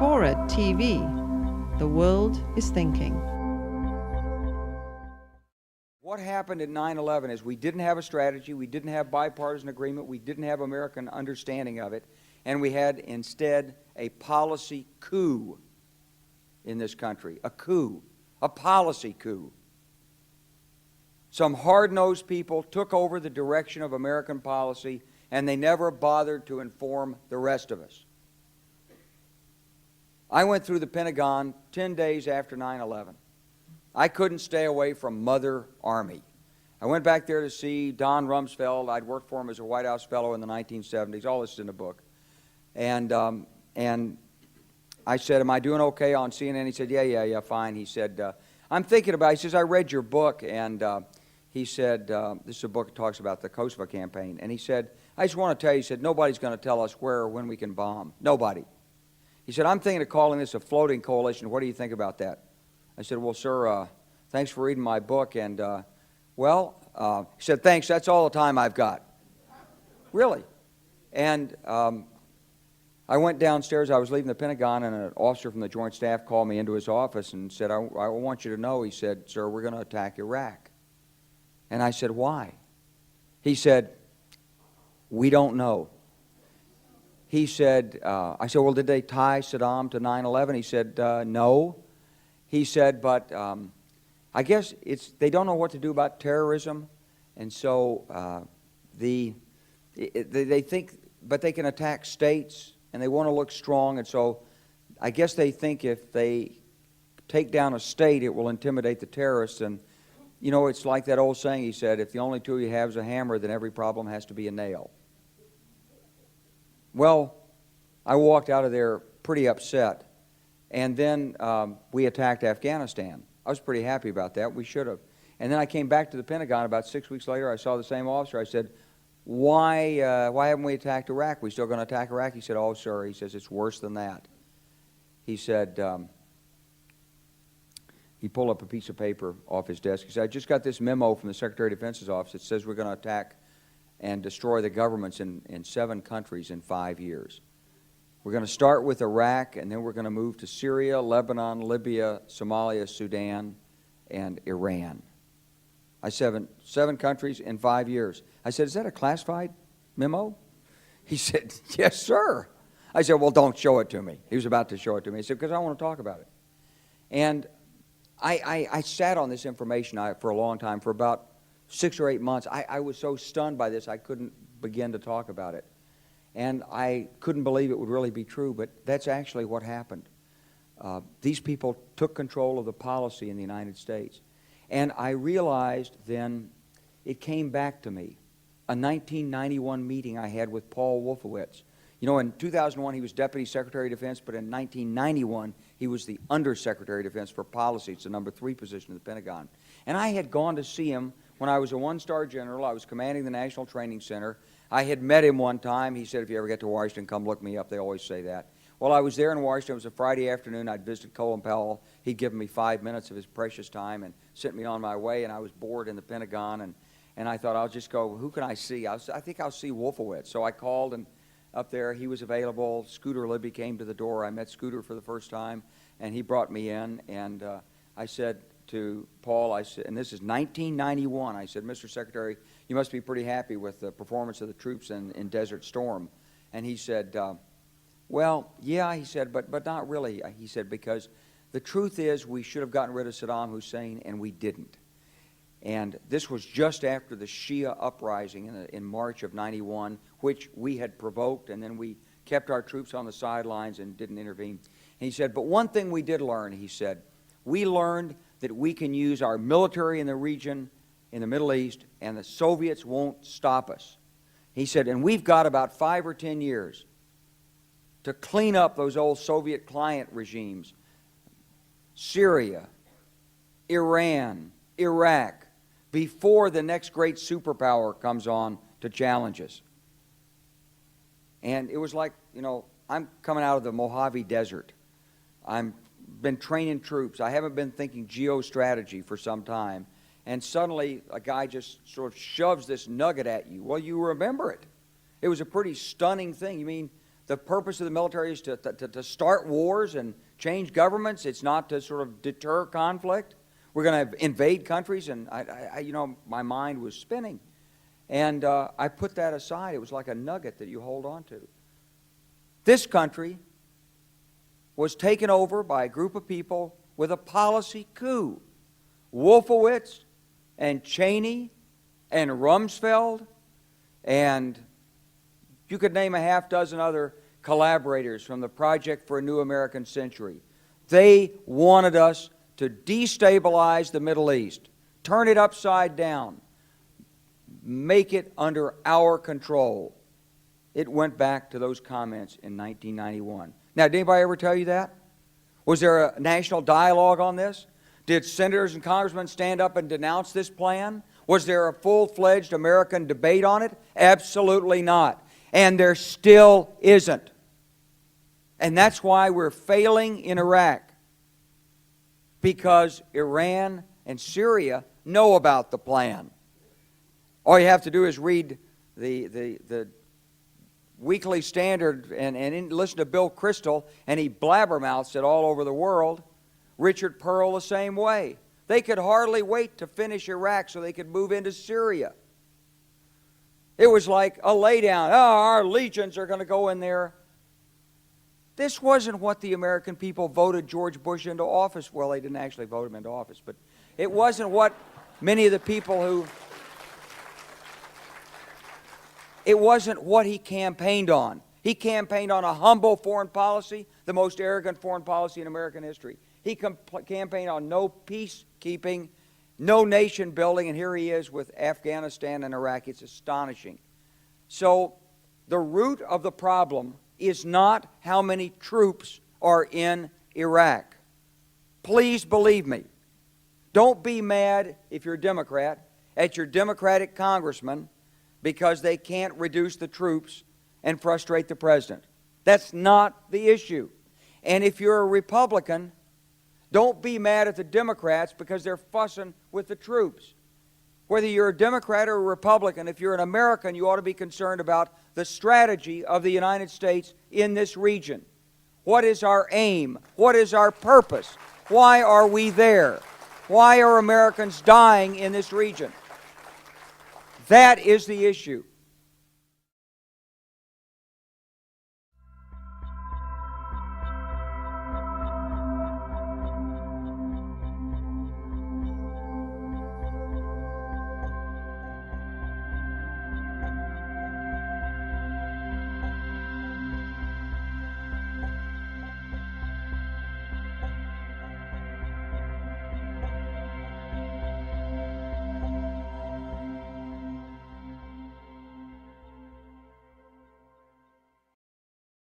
Forward TV. The world is thinking. What happened at 9/11 is we didn't have a strategy, we didn't have bipartisan agreement, we didn't have American understanding of it, and we had instead a policy coup in this country. A coup. A policy coup. Some hard-nosed people took over the direction of American policy, and they never bothered to inform the rest of us. I went through the Pentagon 10 days after 9/11. I couldn't stay away from Mother Army. I went back there to see Don Rumsfeld. I'd worked for him as a White House fellow in the 1970s. All this is in the book. And I said, am I doing okay on CNN? He said, yeah, fine. He said, I'm thinking about it. He says, I read your book, and he said, this is a book that talks about the Kosovo campaign. And he said, I just want to tell you, he said, nobody's going to tell us where or when we can bomb. Nobody. He said, I'm thinking of calling this a floating coalition. What do you think about that? I said, well, sir, thanks for reading my book. And, he said, thanks, that's all the time I've got. Really. And I went downstairs. I was leaving the Pentagon, and an officer from the Joint Staff called me into his office and said, I want you to know, he said, sir, we're going to attack Iraq. And I said, why? He said, we don't know. He said, I said, well, did they tie Saddam to 9/11? He said, no. He said, but I guess they don't know what to do about terrorism, and so they think, but they can attack states, and they want to look strong, and so I guess they think if they take down a state, it will intimidate the terrorists. And you know, it's like that old saying, he said, if the only tool you have is a hammer, then every problem has to be a nail. Well, I walked out of there pretty upset. And then we attacked Afghanistan. I was pretty happy about that. We should have. And then I came back to the Pentagon about 6 weeks later. I saw the same officer. I said, why haven't we attacked Iraq? We still going to attack Iraq? He said, oh, sir. He says, it's worse than that. He said, he pulled up a piece of paper off his desk. He said, I just got this memo from the Secretary of Defense's office. It says we're going to attack and destroy the governments in 7 countries in 5 years. We're going to start with Iraq, and then we're going to move to Syria, Lebanon, Libya, Somalia, Sudan, and Iran. I said, 7 countries in 5 years. I said, is that a classified memo? He said, yes, sir. I said, well, don't show it to me. He was about to show it to me. He said, because I want to talk about it. And I sat on this information for a long time, for about 6 or 8 months. I was so stunned by this, I couldn't begin to talk about it. And I couldn't believe it would really be true, but that's actually what happened. These people took control of the policy in the United States. And I realized then, it came back to me, a 1991 meeting I had with Paul Wolfowitz. You know, in 2001 he was Deputy Secretary of Defense, but in 1991 he was the Undersecretary of Defense for Policy. It's the number 3 position in the Pentagon. And I had gone to see him when I was a 1-star general. I was commanding the National Training Center. I had met him one time. He said, if you ever get to Washington, come look me up. They always say that. Well, I was there in Washington. It was a Friday afternoon. I'd visited Colin Powell. He'd given me 5 minutes of his precious time and sent me on my way, and I was bored in the Pentagon, and I thought, I'll just go, who can I see? I think I'll see Wolfowitz. So I called, and up there, he was available. Scooter Libby came to the door. I met Scooter for the first time, and he brought me in, and I said to Paul, I said, and this is 1991, I said, Mr. Secretary, you must be pretty happy with the performance of the troops in Desert Storm. And he said, well, yeah, he said, but not really. He said, because the truth is we should have gotten rid of Saddam Hussein, and we didn't. And this was just after the Shia uprising in March of 91, which we had provoked, and then we kept our troops on the sidelines and didn't intervene. And he said, but one thing we did learn, he said, we learned that we can use our military in the region, in the Middle East, and the Soviets won't stop us. He said, and we've got about 5 or 10 years to clean up those old Soviet client regimes, Syria, Iran, Iraq, before the next great superpower comes on to challenge us. And it was like, you know, I'm coming out of the Mojave Desert. I've been training troops. I haven't been thinking geostrategy for some time. And suddenly a guy just sort of shoves this nugget at you. Well, you remember it. It was a pretty stunning thing. You mean the purpose of the military is to start wars and change governments. It's not to sort of deter conflict. We're going to invade countries, and my mind was spinning. And I put that aside. It was like a nugget that you hold on to. This country was taken over by a group of people with a policy coup. Wolfowitz and Cheney and Rumsfeld, and you could name a half dozen other collaborators from the Project for a New American Century. They wanted us to destabilize the Middle East, turn it upside down, make it under our control. It went back to those comments in 1991. Now, did anybody ever tell you that? Was there a national dialogue on this? Did senators and congressmen stand up and denounce this plan? Was there a full-fledged American debate on it? Absolutely not. And there still isn't. And that's why we're failing in Iraq. Because Iran and Syria know about the plan. All you have to do is read the Weekly Standard and listen to Bill Kristol, and he blabbermouths it all over the world. Richard Pearl the same way. They could hardly wait to finish Iraq so they could move into Syria. It was like a laydown. Oh, our legions are going to go in there. This wasn't what the American people voted George Bush into office. Well, they didn't actually vote him into office, but it wasn't what many of the people who... It wasn't what he campaigned on. He campaigned on a humble foreign policy, the most arrogant foreign policy in American history. He campaigned on no peacekeeping, no nation building, and here he is with Afghanistan and Iraq. It's astonishing. So the root of the problem is not how many troops are in Iraq. Please believe me. Don't be mad, if you're a Democrat, at your Democratic congressman because they can't reduce the troops and frustrate the president. That's not the issue. And if you're a Republican, don't be mad at the Democrats because they're fussing with the troops. Whether you're a Democrat or a Republican, if you're an American, you ought to be concerned about the strategy of the United States in this region. What is our aim? What is our purpose? Why are we there? Why are Americans dying in this region? That is the issue.